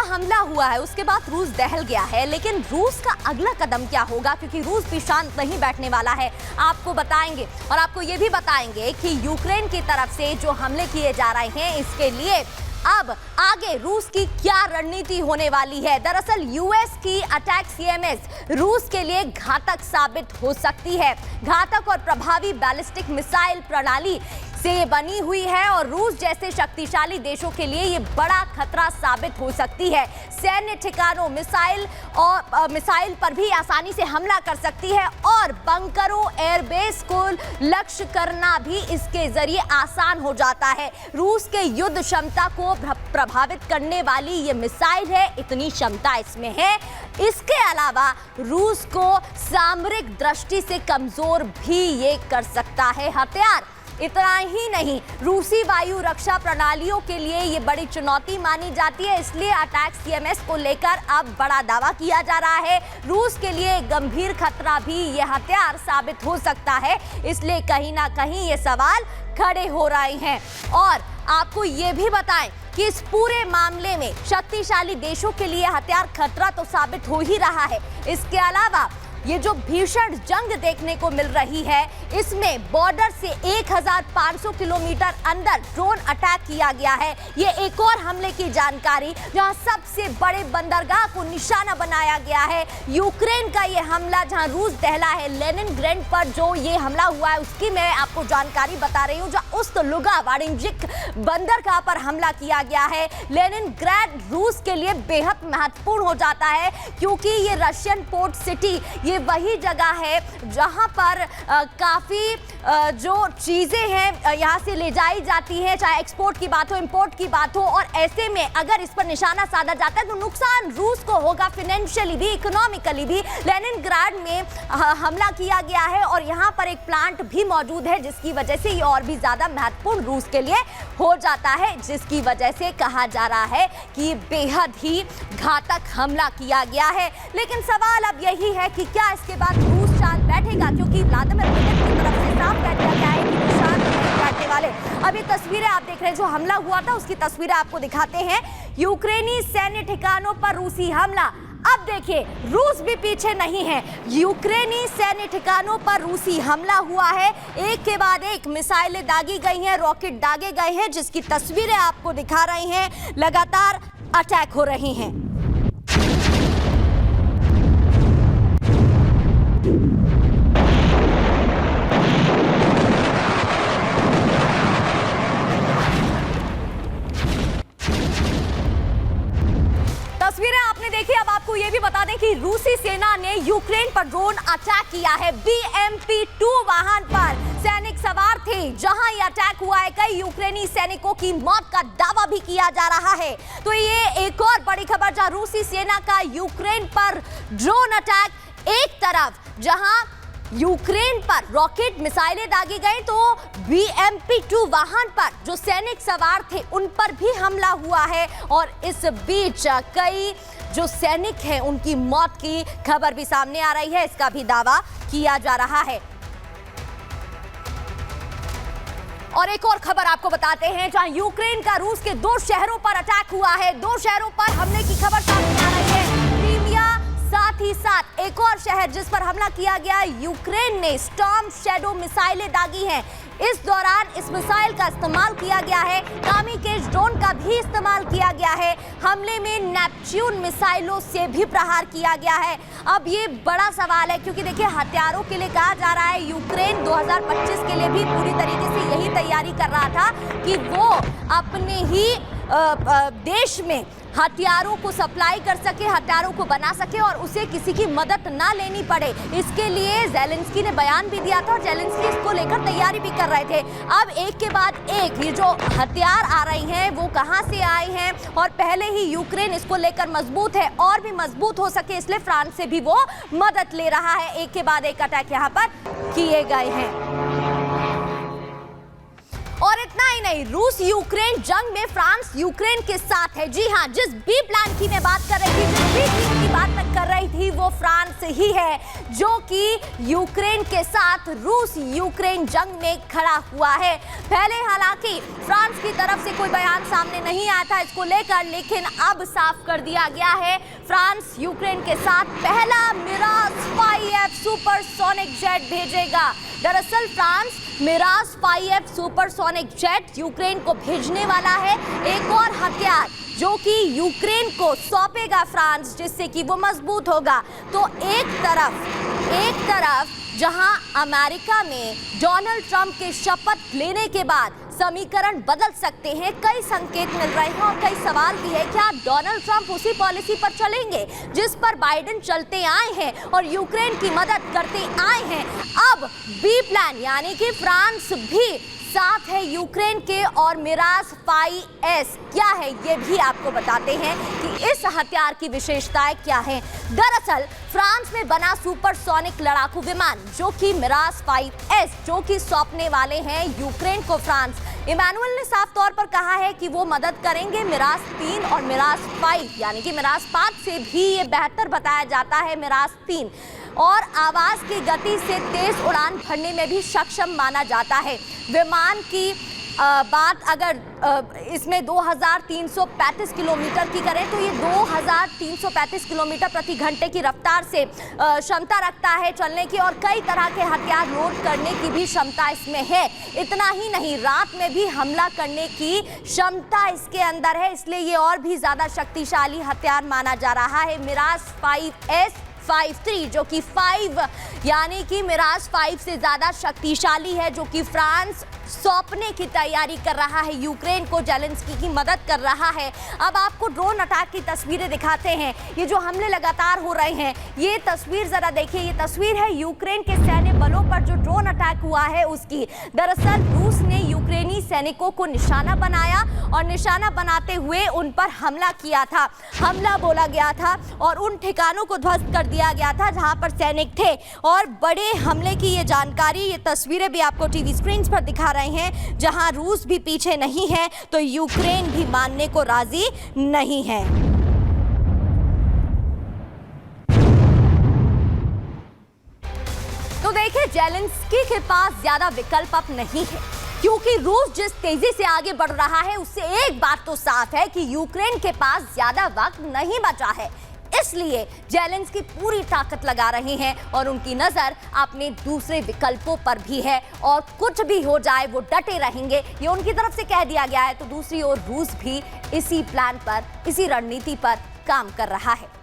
हमला हुआ है उसके बाद रूस दहल गया है, लेकिन रूस का अगला कदम क्या होगा, क्योंकि रूस भी शांत नहीं बैठने वाला है, आपको बताएंगे। और आपको ये भी बताएंगे कि यूक्रेन की तरफ से जो हमले किए जा रहे हैं इसके लिए अब आगे रूस की क्या रणनीति होने वाली है। दरअसल यूएस की अटैक सीएमएस रूस के लिए घातक साबित हो सकती है। घातक और प्रभावी बैलिस्टिक मिसाइल प्रणाली से ये बनी हुई है और रूस जैसे शक्तिशाली देशों के लिए ये बड़ा खतरा साबित हो सकती है। सैन्य ठिकानों, मिसाइल पर भी आसानी से हमला कर सकती है और बंकरों, एयरबेस को लक्ष्य करना भी इसके जरिए आसान हो जाता है। रूस के युद्ध क्षमता को प्रभावित करने वाली ये मिसाइल है, इतनी क्षमता इसमें है। इसके अलावा रूस को सामरिक दृष्टि से कमजोर भी ये कर सकता है हथियार। इतना ही नहीं, रूसी वायु रक्षा प्रणालियों के लिए ये बड़ी चुनौती मानी जाती है, इसलिए अटैक सीएमएस को लेकर अब बड़ा दावा किया जा रहा है। रूस के लिए गंभीर खतरा भी ये हथियार साबित हो सकता है, इसलिए कहीं ना कहीं ये सवाल खड़े हो रहे हैं। और आपको ये भी बताएं कि इस पूरे मामले में शक्तिशाली देशों के लिए हथियार खतरा तो साबित हो ही रहा है। इसके अलावा ये जो भीषण जंग देखने को मिल रही है, इसमें बॉर्डर से 1500 किलोमीटर अंदर ड्रोन अटैक किया गया है। ये एक और हमले की जानकारी, जहां सबसे बड़े बंदरगाह को निशाना बनाया गया है। यूक्रेन का ये हमला जहां रूस दहला है, लेनिनग्राड पर जो ये हमला हुआ है उसकी मैं आपको जानकारी बता रही हूँ, जहां उस्त-लुगा वाणिज्यिक बंदरगाह पर हमला किया गया है। लेनिनग्राड रूस के लिए बेहद महत्वपूर्ण हो जाता है, क्योंकि ये रशियन पोर्ट सिटी, ये वही जगह है जहां पर काफ़ी जो चीज़ें हैं यहाँ से ले जाई जाती हैं, चाहे एक्सपोर्ट की बात हो, इंपोर्ट की बात हो। और ऐसे में अगर इस पर निशाना साधा जाता है तो नुकसान रूस को होगा, फाइनेंशियली भी, इकोनॉमिकली भी। लेनिनग्राड में हमला किया गया है और यहाँ पर एक प्लांट भी मौजूद है, जिसकी वजह से ये और भी ज़्यादा महत्वपूर्ण रूस के लिए हो जाता है, जिसकी वजह से कहा जा रहा है कि बेहद ही घातक हमला किया गया है। लेकिन सवाल अब यही है कि क्या इसके बाद रूस शांत बैठेगा, क्योंकि व्लादिमीर पुतिन की तरफ से साफ कह दिया गया है कि वो शांत नहीं बैठने वाले। अब ये तस्वीरें आप देख रहे हैं, जो हमला हुआ था उसकी तस्वीरें आपको दिखाते हैं। यूक्रेनी सैन्य ठिकानों पर रूसी हमला। अब देखिए, रूस भी पीछे नहीं है। यूक्रेनी सैन्य ठिकानों पर रूसी हमला हुआ है, एक के बाद एक मिसाइलें दागी गई हैं, रॉकेट दागे गए हैं, जिसकी तस्वीरें आपको दिखा रहे हैं। लगातार अटैक हो रहे हैं। तस्वीरें आपने देखी। अब आपको यह भी बता दें कि रूसी सेना ने यूक्रेन पर ड्रोन अटैक किया है। BMP-2 वाहन पर सैनिक सवार थे, जहां यह अटैक हुआ है। कई यूक्रेनी सैनिकों की मौत का दावा भी किया जा रहा है। तो ये एक और बड़ी खबर, जहां रूसी सेना का यूक्रेन पर ड्रोन अटैक, एक तरफ जहां यूक्रेन पर रॉकेट मिसाइलें दागी गई, तो BMP-2 वाहन पर जो सैनिक सवार थे उन पर भी हमला हुआ है। और इस बीच कई जो सैनिक हैं उनकी मौत की खबर भी सामने आ रही है, इसका भी दावा किया जा रहा है। और एक और खबर आपको बताते हैं, जहां यूक्रेन का रूस के 2 शहरों पर अटैक हुआ है। 2 शहरों पर हमले की खबर सामने आ रही है। क्रीमिया, साथ ही साथ एक और शहर जिस पर हमला किया गया, यूक्रेन ने स्टॉर्म शैडो मिसाइलें दागी हैं। इस दौरान इस मिसाइल का इस्तेमाल किया गया है, कामिकेज ड्रोन का भी इस्तेमाल किया गया है। हमले में नेपच्यून मिसाइलों से भी प्रहार किया गया है। अब ये बड़ा सवाल है, क्योंकि देखिए, हथियारों के लिए कहा जा रहा है यूक्रेन 2025 के लिए भी पूरी तरीके से यही तैयारी कर रहा था कि वो अपने ही देश में हथियारों को सप्लाई कर सके, हथियारों को बना सके और उसे किसी की मदद ना लेनी पड़े। इसके लिए ज़ेलेंस्की ने बयान भी दिया था और ज़ेलेंस्की इसको लेकर तैयारी भी कर रहे थे। अब एक के बाद एक ये जो हथियार आ रही हैं वो कहां से आए हैं, और पहले ही यूक्रेन इसको लेकर मजबूत है, और भी मजबूत हो सके इसलिए फ्रांस से भी वो मदद ले रहा है। एक के बाद एक अटैक यहाँ पर किए गए हैं। और इतना ही नहीं, रूस यूक्रेन जंग में फ्रांस यूक्रेन के साथ है। जी हां, जिस बी प्लान की मैं बात कर रही थी, जिस बी टीम की बात मैं कर रही थी वो फ्रांस ही है, जो कि यूक्रेन के साथ रूस यूक्रेन जंग में खड़ा हुआ है। पहले हालांकि फ्रांस की तरफ से कोई बयान सामने नहीं आया था इसको लेकर, लेकिन अब साफ कर दिया गया है फ्रांस यूक्रेन के साथ पहला मिराज 5F सुपरसोनिक जेट भेजेगा। दरअसल France Mirage 5F supersonic jet Ukraine को भेजने वाला है, एक और हथियार जो कि यूक्रेन को सौंपेगा फ्रांस, जिससे कि वो मजबूत होगा। तो एक तरफ जहां अमेरिका में डोनाल्ड ट्रंप के शपथ लेने के बाद समीकरण बदल सकते हैं, कई संकेत मिल रहे हैं और कई सवाल भी है। क्या डोनाल्ड ट्रंप उसी पॉलिसी पर चलेंगे जिस पर बाइडेन चलते आए हैं और यूक्रेन की मदद करते आए हैं? अब बी प्लान यानी कि फ्रांस भी साथ है यूक्रेन के और मिराज 5S क्या है ये भी आपको बताते हैं कि इस हथियार की विशेषताएं क्या है। दरअसल फ्रांस में बना सुपरसोनिक लड़ाकू विमान जो कि मिराज 5S जो कि सौंपने वाले हैं यूक्रेन को फ्रांस, इमैनुअल ने साफ तौर पर कहा है कि वो मदद करेंगे मिराज 3 और मिराज 5 यानी कि मिराज 5 से भी ये बेहतर बताया जाता है मिराज 3, और आवाज की गति से तेज उड़ान भरने में भी सक्षम माना जाता है। विमान की बात अगर इसमें 2335 किलोमीटर की करें तो ये 2335 किलोमीटर प्रति घंटे की रफ्तार से क्षमता रखता है चलने की, और कई तरह के हथियार लोड करने की भी क्षमता इसमें है। इतना ही नहीं, रात में भी हमला करने की क्षमता इसके अंदर है, इसलिए ये और भी ज्यादा शक्तिशाली हथियार माना जा रहा है। मिराज 5S 5-3 जो कि 5 यानी कि मिराज 5 से ज्यादा शक्तिशाली है, जो कि फ्रांस सौंपने की तैयारी कर रहा है यूक्रेन को, जेलेंस्की की मदद कर रहा है। अब आपको ड्रोन अटैक की तस्वीरें दिखाते हैं। ये जो हमले लगातार हो रहे हैं, ये तस्वीर जरा देखिए। ये तस्वीर है यूक्रेन के सैन्य बलों पर जो ड्रोन अटैक हुआ है उसकी। दरअसल रूस ने यूक्रेनी सैनिकों को निशाना बनाया और निशाना बनाते हुए उन पर हमला किया था। हमला बोला गया था और उन ठिकानों को ध्वस्त कर दिया गया था जहां पर सैनिक थे, और बड़े हमले की ये जानकारी, ये तस्वीरें भी आपको टीवी स्क्रीन पर दिखा रहे हैं, जहां रूस भी पीछे नहीं है तो यूक्रेन भी मानने को राजी नहीं है। तो देखिए, जेलेंस्की के पास ज्यादा विकल्प अब नहीं है, क्योंकि रूस जिस तेजी से आगे बढ़ रहा है उससे एक बात तो साफ है कि यूक्रेन के पास ज्यादा वक्त नहीं बचा है। इसलिए जेलेंस्की पूरी ताकत लगा रहे हैं और उनकी नजर अपने दूसरे विकल्पों पर भी है, और कुछ भी हो जाए वो डटे रहेंगे, ये उनकी तरफ से कह दिया गया है। तो दूसरी ओर रूस भी इसी प्लान पर, इसी रणनीति पर काम कर रहा है।